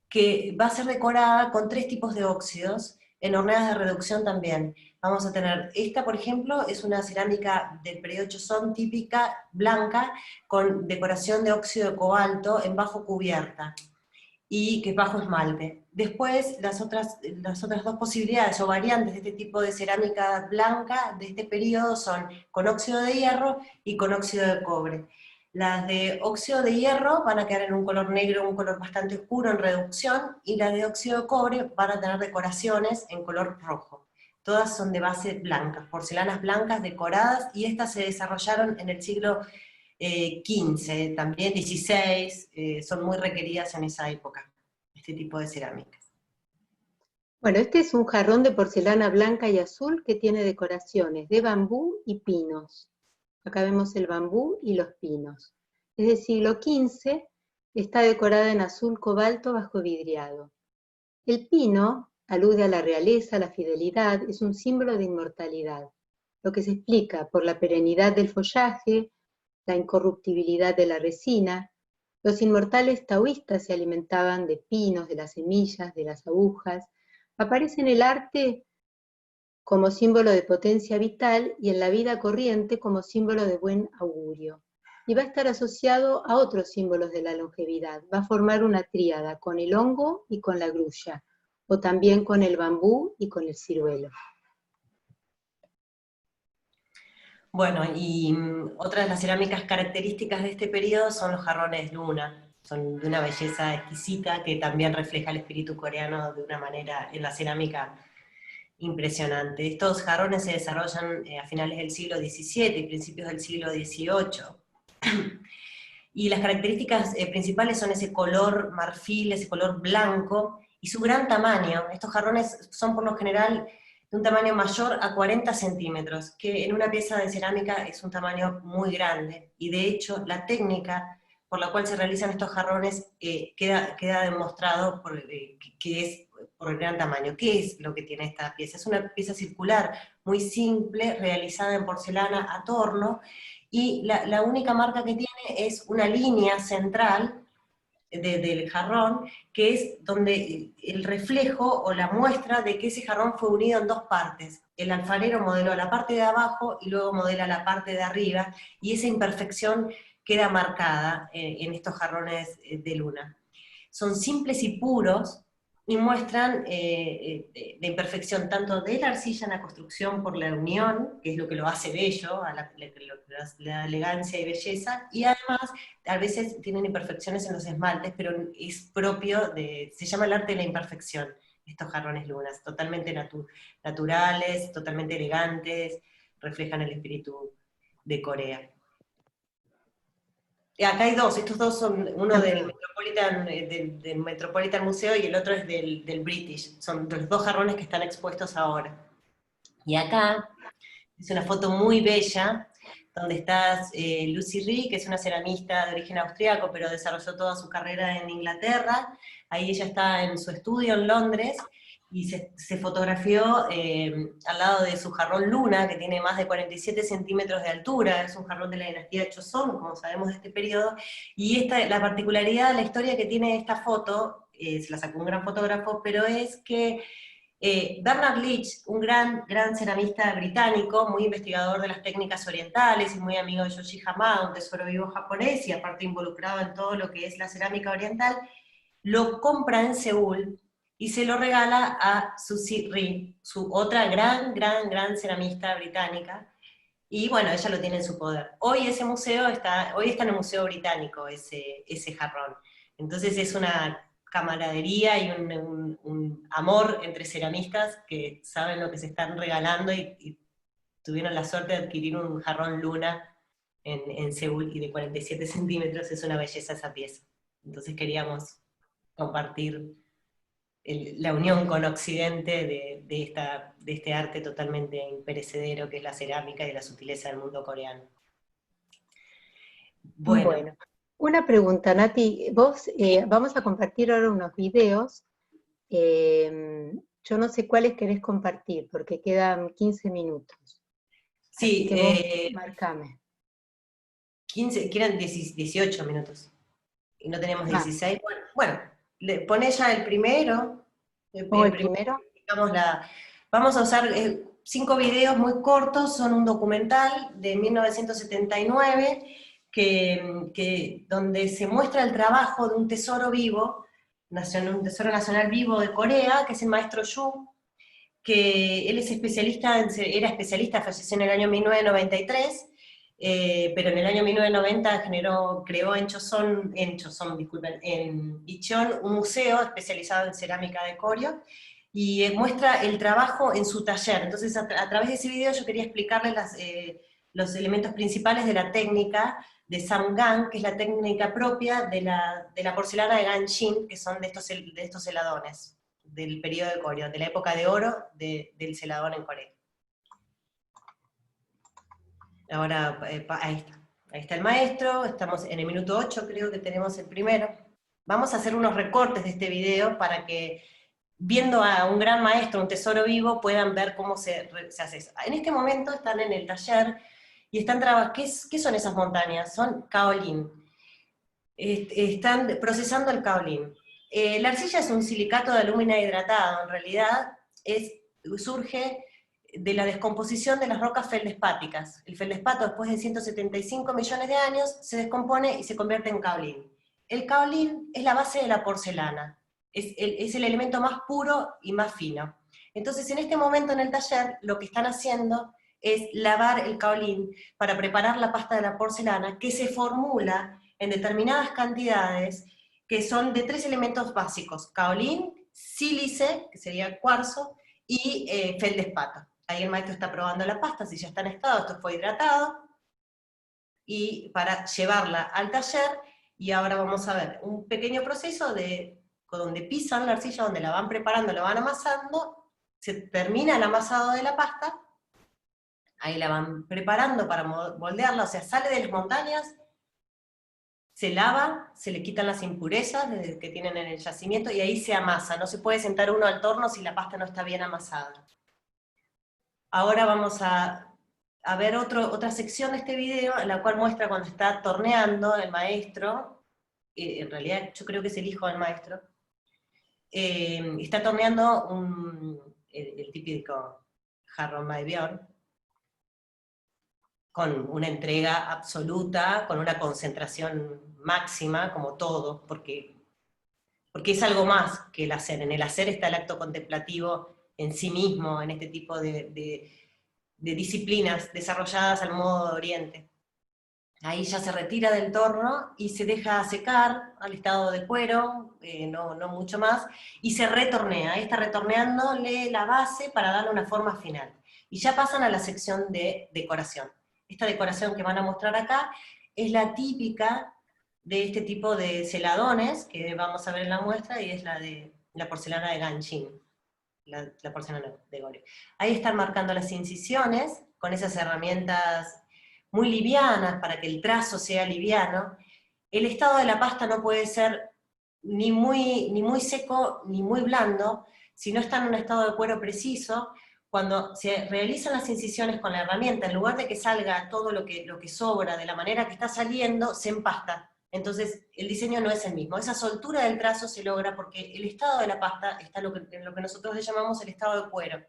que va a ser decorada con 3 tipos de óxidos, en horneas de reducción también. Vamos a tener, esta por ejemplo, es una cerámica del periodo Joseon típica, blanca, con decoración de óxido de cobalto en bajo cubierta, y que es bajo esmalte. Después, las otras 2 posibilidades o variantes de este tipo de cerámica blanca de este periodo son con óxido de hierro y con óxido de cobre. Las de óxido de hierro van a quedar en un color negro, un color bastante oscuro en reducción, y las de óxido de cobre van a tener decoraciones en color rojo. Todas son de base blanca, porcelanas blancas decoradas, y estas se desarrollaron en el siglo XV, también XVI, son muy requeridas en esa época, este tipo de cerámicas. Bueno, este es un jarrón de porcelana blanca y azul que tiene decoraciones de bambú y pinos. Acá vemos el bambú y los pinos. Es del siglo XV, está decorada en azul cobalto bajo vidriado. El pino alude a la realeza, a la fidelidad, es un símbolo de inmortalidad, lo que se explica por la perenidad del follaje, la incorruptibilidad de la resina. Los inmortales taoístas se alimentaban de pinos, de las semillas, de las agujas. Aparece en el arte como símbolo de potencia vital y en la vida corriente como símbolo de buen augurio. Y va a estar asociado a otros símbolos de la longevidad. Va a formar una tríada con el hongo y con la grulla, o también con el bambú y con el ciruelo. Bueno, y otra de las cerámicas características de este periodo son los jarrones luna. Son de una belleza exquisita que también refleja el espíritu coreano de una manera en la cerámica impresionante. Estos jarrones se desarrollan a finales del siglo XVII y principios del siglo XVIII. Y las características principales son ese color marfil, ese color blanco, y su gran tamaño. Estos jarrones son por lo general de un tamaño mayor a 40 centímetros, que en una pieza de cerámica es un tamaño muy grande, y de hecho la técnica por la cual se realizan estos jarrones queda demostrado que es por el gran tamaño. ¿Qué es lo que tiene esta pieza? Es una pieza circular, muy simple, realizada en porcelana a torno, y la única marca que tiene es una línea central del jarrón, que es donde el reflejo o la muestra de que ese jarrón fue unido en 2 partes. El alfarero modeló la parte de abajo y luego modela la parte de arriba, y esa imperfección queda marcada en estos jarrones de luna. Son simples y puros, y muestran la imperfección tanto de la arcilla en la construcción por la unión, que es lo que lo hace bello, la elegancia y belleza, y además a veces tienen imperfecciones en los esmaltes, pero es propio se llama el arte de la imperfección, estos jarrones lunas, totalmente naturales, totalmente elegantes, reflejan el espíritu de Corea. Acá hay 2, estos 2 son uno del Metropolitan Museo y el otro es del British, son los 2 jarrones que están expuestos ahora. Y acá es una foto muy bella, donde está Lucy Rie, que es una ceramista de origen austriaco, pero desarrolló toda su carrera en Inglaterra. Ahí ella está en su estudio en Londres, y se fotografió al lado de su jarrón Luna, que tiene más de 47 centímetros de altura, es un jarrón de la dinastía Joseon, como sabemos de este periodo, y la particularidad, la historia que tiene esta foto, se la sacó un gran fotógrafo, pero es que Bernard Leach, un gran ceramista británico, muy investigador de las técnicas orientales y muy amigo de Yoshi Hamada, un tesoro vivo japonés, y aparte involucrado en todo lo que es la cerámica oriental, lo compra en Seúl y se lo regala a Lucy Rie, su otra gran ceramista británica, Y bueno, ella lo tiene en su poder. Hoy ese museo hoy está en el Museo Británico, ese jarrón. Entonces es una camaradería y un amor entre ceramistas que saben lo que se están regalando y tuvieron la suerte de adquirir un jarrón Luna en Seúl y de 47 centímetros. Es una belleza esa pieza. Entonces queríamos compartir la unión con Occidente de este arte totalmente imperecedero que es la cerámica y la sutileza del mundo coreano. Bueno, una pregunta, Nati. Vamos a compartir ahora unos videos. Yo no sé cuáles querés compartir, porque quedan 15 minutos. Sí, que marcame. 15, que eran 18 minutos. Y no teníamos 16. Bueno, poné ya el primero. ¿El primero? Vamos a usar 5 videos muy cortos, son un documental de 1979, donde se muestra el trabajo de un tesoro vivo, un tesoro nacional vivo de Corea, que es el maestro Yu, que él es era especialista, falleció en el año 1993, pero en el año 1990 creó en Incheon un museo especializado en cerámica de Koryo, y muestra el trabajo en su taller. Entonces a través de ese video yo quería explicarles los elementos principales de la técnica de Samgang, que es la técnica propia de la porcelana de Ganshin, que son de estos heladones del periodo de Koryo, de la época de oro del celadón en Corea. Ahora, ahí está el maestro, estamos en el minuto 8, creo que tenemos el primero. Vamos a hacer unos recortes de este video para que, viendo a un gran maestro, un tesoro vivo, puedan ver cómo se hace eso. En este momento están en el taller y están trabajando. ¿Qué son esas montañas? Son kaolin. Están procesando el kaolin. La arcilla es un silicato de alúmina hidratado, en realidad surge de la descomposición de las rocas feldespáticas. El feldespato, después de 175 millones de años, se descompone y se convierte en kaolin. El kaolin es la base de la porcelana, es el elemento más puro y más fino. Entonces, en este momento en el taller, lo que están haciendo es lavar el kaolin para preparar la pasta de la porcelana, que se formula en determinadas cantidades, que son de 3 elementos básicos: kaolin, sílice, que sería cuarzo, y feldespato. Ahí el maestro está probando la pasta, si ya está en estado, esto fue hidratado, y para llevarla al taller, y ahora vamos a ver un pequeño proceso donde pisan la arcilla, donde la van preparando, la van amasando, se termina el amasado de la pasta, ahí la van preparando para moldearla, o sea, sale de las montañas, se lava, se le quitan las impurezas que tienen en el yacimiento, y ahí se amasa. No se puede sentar uno al torno si la pasta no está bien amasada. Ahora vamos a ver otra sección de este video, en la cual muestra cuando está torneando el maestro, en realidad yo creo que es el hijo del maestro, está torneando el típico jarrón Maebjörn, con una entrega absoluta, con una concentración máxima, como todo, porque es algo más que el hacer. En el hacer está el acto contemplativo en sí mismo, en este tipo de disciplinas desarrolladas al modo de Oriente. Ahí ya se retira del torno y se deja secar al estado de cuero, no mucho más, y se retornea. Ahí está retorneándole la base para darle una forma final. Y ya pasan a la sección de decoración. Esta decoración que van a mostrar acá es la típica de este tipo de celadones que vamos a ver en la muestra, y es la de la porcelana de Ganshin, la porcelana de Koryo. Ahí están marcando las incisiones con esas herramientas muy livianas para que el trazo sea liviano. El estado de la pasta no puede ser ni muy seco ni muy blando, si no está en un estado de cuero preciso. Cuando se realizan las incisiones con la herramienta, en lugar de que salga todo lo que sobra de la manera que está saliendo, se empasta. Entonces el diseño no es el mismo. Esa soltura del trazo se logra porque el estado de la pasta está en lo que nosotros le llamamos el estado de cuero.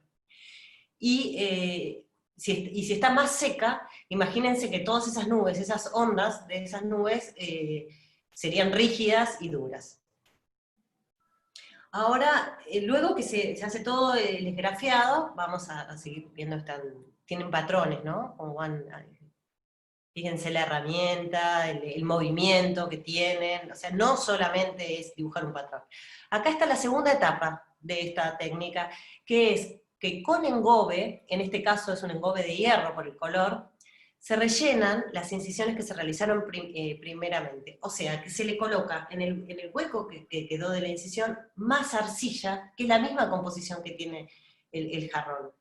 Y si está más seca, imagínense que todas esas nubes, esas ondas de esas nubes serían rígidas y duras. Ahora, luego que se hace todo el esgrafiado, vamos a seguir viendo, tienen patrones, ¿no? Como fíjense la herramienta, el movimiento que tienen, o sea, no solamente es dibujar un patrón. Acá está la segunda etapa de esta técnica, que es que con engobe, en este caso es un engobe de hierro por el color, se rellenan las incisiones que se realizaron primeramente. O sea, que se le coloca en el hueco que quedó de la incisión más arcilla, que es la misma composición que tiene el jarrón.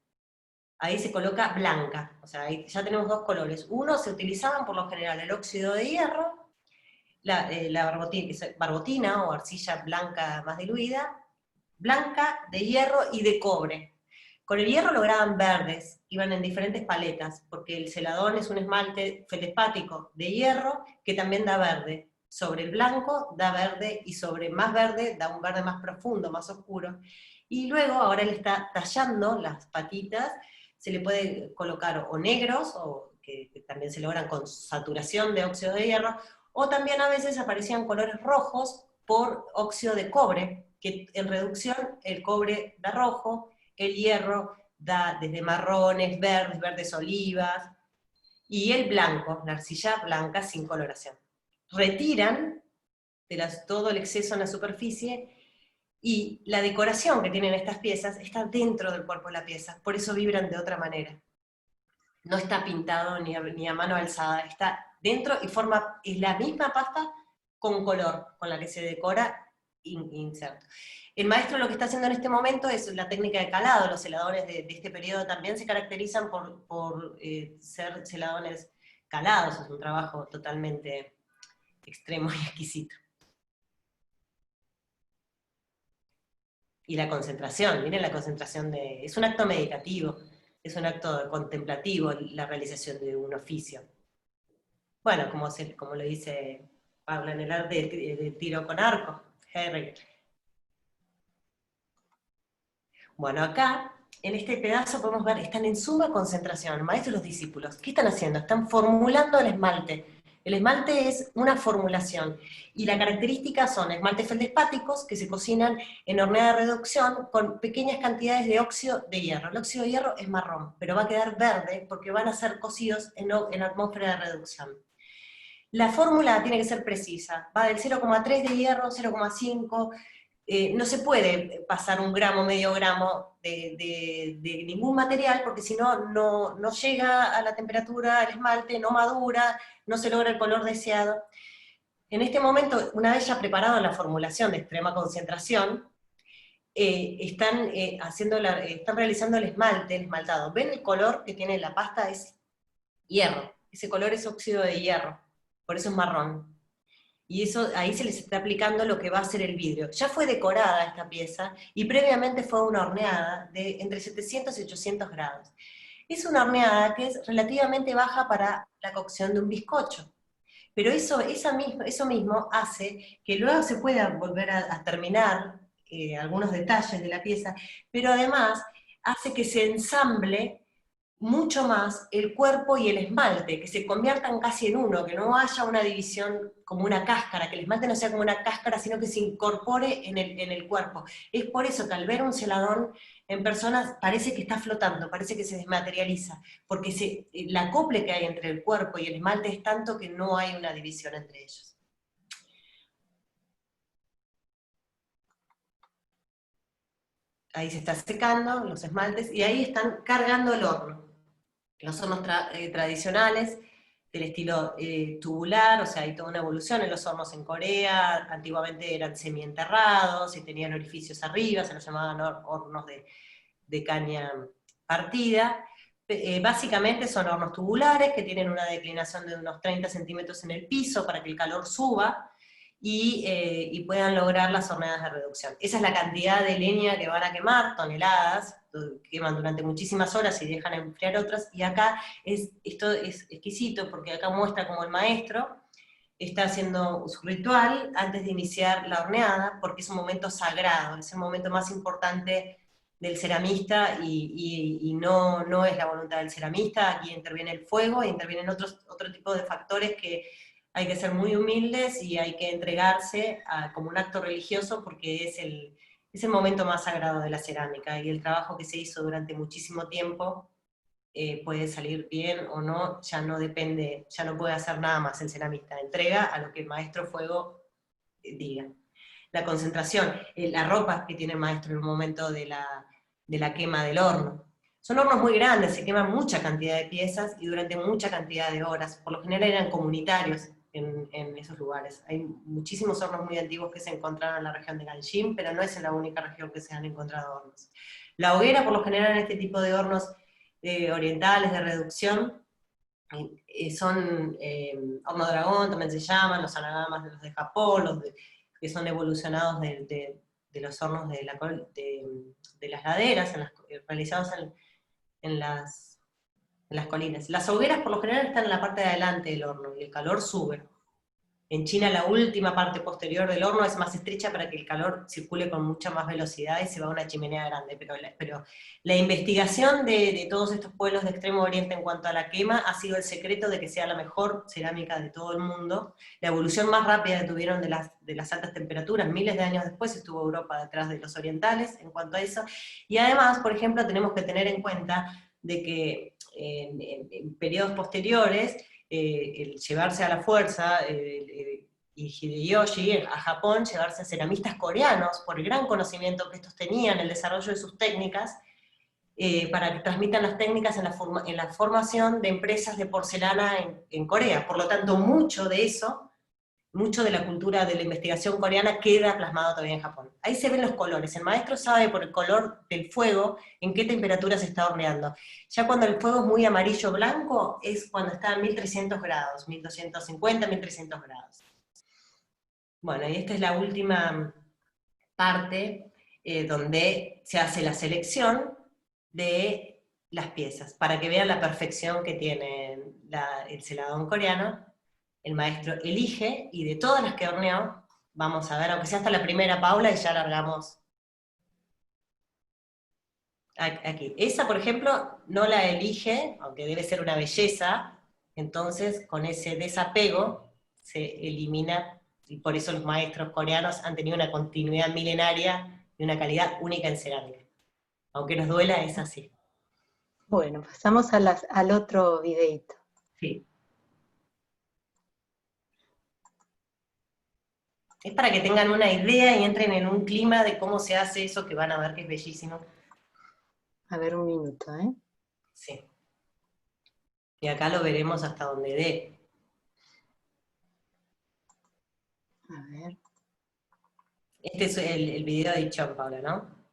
Ahí se coloca blanca, o sea, ahí ya tenemos dos colores. Uno, se utilizaban por lo general el óxido de hierro, la barbotina o arcilla blanca más diluida, blanca, de hierro y de cobre. Con el hierro lograban verdes, iban en diferentes paletas, porque el celadón es un esmalte feldespático de hierro que también da verde. Sobre el blanco da verde, y sobre más verde da un verde más profundo, más oscuro. Y luego, ahora él está tallando las patitas, se le puede colocar o negros, o que también se logran con saturación de óxido de hierro, o también a veces aparecían colores rojos por óxido de cobre, que en reducción el cobre da rojo, el hierro da desde marrones, verdes olivas, y el blanco, la arcilla blanca sin coloración. Retiran todo el exceso en la superficie, y la decoración que tienen estas piezas está dentro del cuerpo de la pieza, por eso vibran de otra manera. No está pintado ni a mano alzada, está dentro y es la misma pasta con color, con la que se decora inserto. El maestro lo que está haciendo en este momento es la técnica de calado. Los celadores de este periodo también se caracterizan por ser celadores calados, es un trabajo totalmente extremo y exquisito. Y la concentración, miren la concentración es un acto meditativo, es un acto contemplativo la realización de un oficio. Bueno, como lo dice Pablo en el arte de tiro con arco, Herrick. Bueno, acá, en este pedazo podemos ver, están en suma concentración, el maestro y los discípulos. ¿Qué están haciendo? Están formulando el esmalte. El esmalte es una formulación, y la característica son esmaltes feldespáticos que se cocinan en horneada de reducción con pequeñas cantidades de óxido de hierro. El óxido de hierro es marrón, pero va a quedar verde porque van a ser cocidos en atmósfera de reducción. La fórmula tiene que ser precisa, va del 0,3 de hierro, 0,5, no se puede pasar 1 gramo, medio gramo de ningún material, porque si no, no llega a la temperatura el esmalte, no madura, no se logra el color deseado. En este momento, una vez ya preparada la formulación de extrema concentración, están realizando el esmaltado. ¿Ven el color que tiene la pasta? Es hierro, ese color es óxido de hierro, por eso es marrón. Y ahí se les está aplicando lo que va a ser el vidrio. Ya fue decorada esta pieza, y previamente fue una horneada de entre 700 y 800 grados. Es una horneada que es relativamente baja para la cocción de un bizcocho. Pero eso mismo hace que luego se pueda volver a terminar algunos detalles de la pieza, pero además hace que se ensamble mucho más el cuerpo y el esmalte, que se conviertan casi en uno, que no haya una división como una cáscara, que el esmalte no sea como una cáscara, sino que se incorpore en el cuerpo. Es por eso que al ver un celadón en personas parece que está flotando, parece que se desmaterializa, porque el acople que hay entre el cuerpo y el esmalte es tanto que no hay una división entre ellos. Ahí se está secando los esmaltes, y ahí están cargando el horno. Los hornos tradicionales, del estilo tubular, o sea, hay toda una evolución en los hornos en Corea. Antiguamente eran semienterrados y tenían orificios arriba, se los llamaban hornos de caña partida. Básicamente son hornos tubulares que tienen una declinación de unos 30 centímetros en el piso para que el calor suba y puedan lograr las horneadas de reducción. Esa es la cantidad de leña que van a quemar, toneladas, queman durante muchísimas horas y dejan enfriar otras, y acá esto es exquisito, porque acá muestra cómo el maestro está haciendo su ritual antes de iniciar la horneada, porque es un momento sagrado, es el momento más importante del ceramista, y no es la voluntad del ceramista. Aquí interviene el fuego, e intervienen otro tipo de factores que hay que ser muy humildes y hay que entregarse como un acto religioso, porque es es el momento más sagrado de la cerámica, y el trabajo que se hizo durante muchísimo tiempo puede salir bien o no, ya no depende, ya no puede hacer nada más el ceramista, entrega a lo que el maestro fuego diga. La concentración, la ropa que tiene el maestro en el momento de la quema del horno. Son hornos muy grandes, se queman mucha cantidad de piezas y durante mucha cantidad de horas. Por lo general eran comunitarios en esos lugares. Hay muchísimos hornos muy antiguos que se encontraron en la región de Nanjing, pero no es en la única región que se han encontrado hornos. La hoguera, por lo general, en este tipo de hornos orientales de reducción, son horno dragón, también se llaman, los anagamas de los de Japón, que son evolucionados de los hornos de las laderas, realizados en las colinas. Las hogueras por lo general están en la parte de adelante del horno, y el calor sube. En China la última parte posterior del horno es más estrecha para que el calor circule con mucha más velocidad y se va a una chimenea grande, pero la investigación de todos estos pueblos de Extremo Oriente en cuanto a la quema ha sido el secreto de que sea la mejor cerámica de todo el mundo. La evolución más rápida que tuvieron de las altas temperaturas, miles de años después estuvo Europa detrás de los orientales en cuanto a eso, y además, por ejemplo, tenemos que tener en cuenta de que en periodos posteriores, el llevarse a la fuerza, y Hideyoshi a Japón, llevarse a ceramistas coreanos, por el gran conocimiento que estos tenían, el desarrollo de sus técnicas, para que transmitan las técnicas en la formación de empresas de porcelana en Corea. Por lo tanto, mucho de eso, mucho de la cultura de la investigación coreana queda plasmado todavía en Japón. Ahí se ven los colores, el maestro sabe por el color del fuego en qué temperatura se está horneando. Ya cuando el fuego es muy amarillo-blanco, es cuando está a 1300 grados, 1250, 1300 grados. Bueno, y esta es la última parte donde se hace la selección de las piezas, para que vean la perfección que tiene el celadón coreano. El maestro elige, y de todas las que horneó, vamos a ver, aunque sea hasta la primera, Paula, y ya largamos aquí. Esa, por ejemplo, no la elige, aunque debe ser una belleza, entonces con ese desapego se elimina, y por eso los maestros coreanos han tenido una continuidad milenaria y una calidad única en cerámica. Aunque nos duela, es así. Bueno, pasamos al otro videito. Sí. Es para que tengan una idea y entren en un clima de cómo se hace eso, que van a ver que es bellísimo. A ver, un minuto, ¿eh? Sí. Y acá lo veremos hasta donde dé. A ver. Este es el video de Ichon, Paula, ¿no?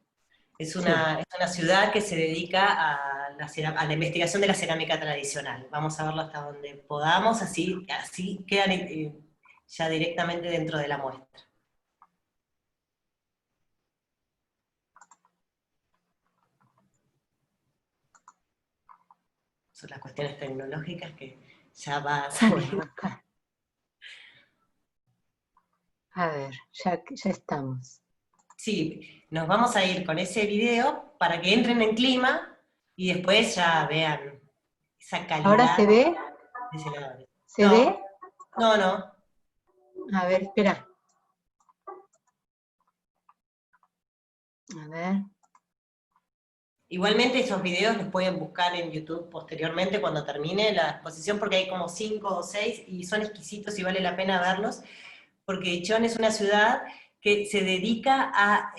Es una ciudad que se dedica a la investigación de la cerámica tradicional. Vamos a verlo hasta donde podamos, así quedan ya directamente dentro de la muestra. Son las cuestiones tecnológicas que ya va a salir. Bueno, acá. A ver, ya estamos. Sí, nos vamos a ir con ese video para que entren en clima y después ya vean esa calidad. ¿Ahora se ve? De celadores. ¿Se ve? No, no. A ver, espera. A ver. Igualmente esos videos los pueden buscar en YouTube posteriormente cuando termine la exposición, porque hay como 5 o 6 y son exquisitos y vale la pena verlos, porque Ichon es una ciudad que se dedica a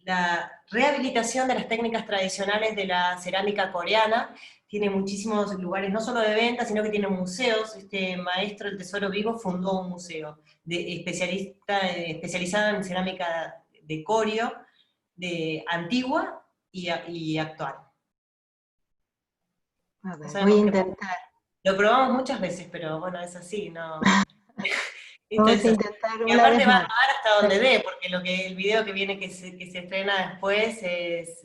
la rehabilitación de las técnicas tradicionales de la cerámica coreana. Tiene muchísimos lugares, no solo de venta, sino que tiene museos. Este maestro del Tesoro Vivo fundó un museo especializado en cerámica de Corio, de antigua y actual. A ver, voy a intentar. Lo probamos muchas veces, pero bueno, es así, ¿no? Vamos a intentar y aparte va a dar hasta donde dé, porque el video que viene que se estrena después es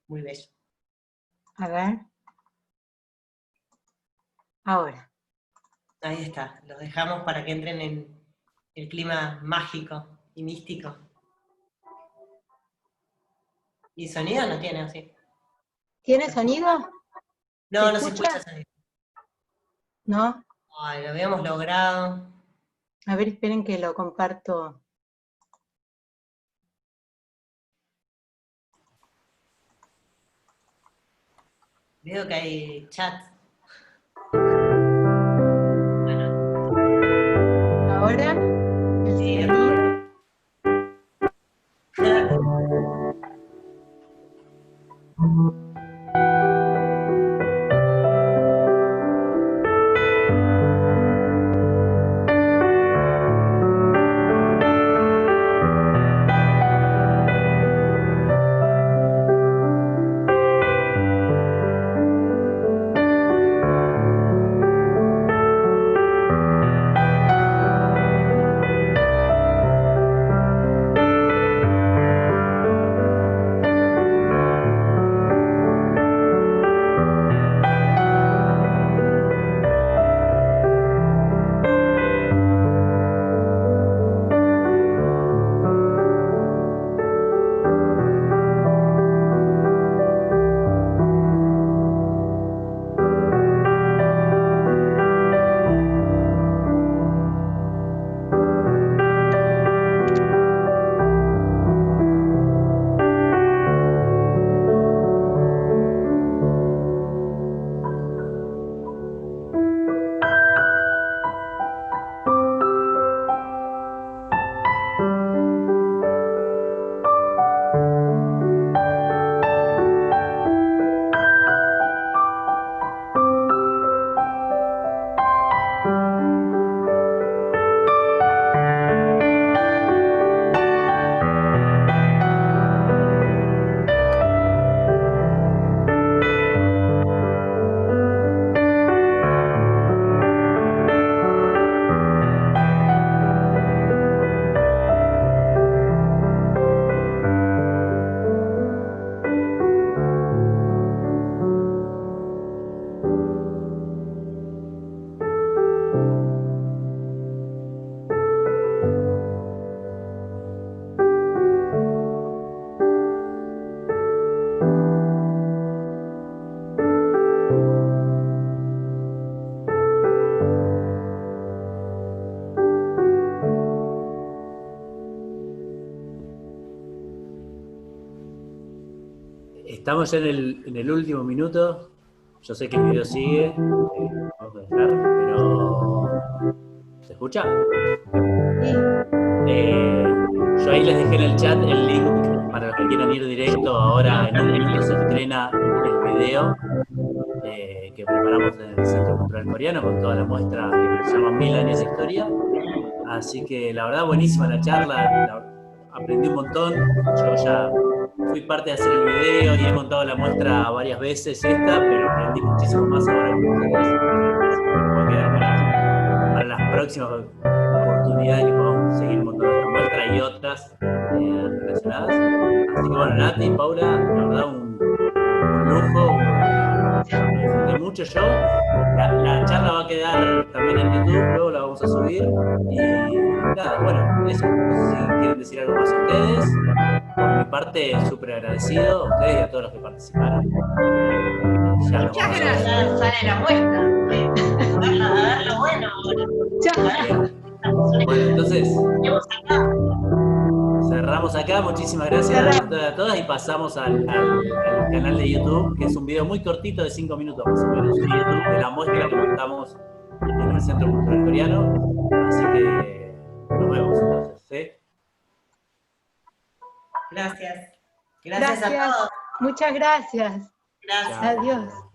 muy bello. A ver. Ahora. Ahí está, los dejamos para que entren en el clima mágico y místico. ¿Y sonido no tiene, así? ¿Tiene sonido? No, no se escucha sonido. ¿No? Ay, lo habíamos logrado. A ver, esperen que lo comparto. Veo que hay chat. Ahora, el Sí, señor. Estamos ya en el último minuto. Yo sé que el video sigue, vamos a dejar, pero ¿se escucha? Sí. Yo ahí les dejé en el chat el link para los que quieran ir directo. Ahora en un minuto se estrena el video que preparamos en el Centro Cultural Coreano con toda la muestra que se llama 1000 años de historia. Así que la verdad buenísima la charla, aprendí un montón. Yo ya fui parte de hacer el video y he montado la muestra varias veces esta, pero aprendí muchísimo más ahora con ustedes. Así que me puedo quedar para las próximas oportunidades que podamos seguir montando esta muestra y otras relacionadas. Así que bueno, Nati y Paula, la verdad un lujo, lo disfruté mucho yo. La charla va a quedar también en YouTube, luego la vamos a subir. Y nada, bueno, eso. No sé si quieren decir algo más a ustedes. Por mi parte, súper agradecido a ustedes y a todos los que participaron. Ya nos vamos a ver. Ya sale la muestra. A ver lo bueno ahora. Chao. Bueno, entonces Tenemos acá. cerramos acá. Muchísimas gracias a todas y pasamos al canal de YouTube, que es un video muy cortito de 5 minutos más o menos, de la muestra que montamos en el Centro Cultural Coreano. Así que nos vemos entonces. ¿Sí? Gracias. Gracias a todos. Muchas gracias. Gracias. Adiós.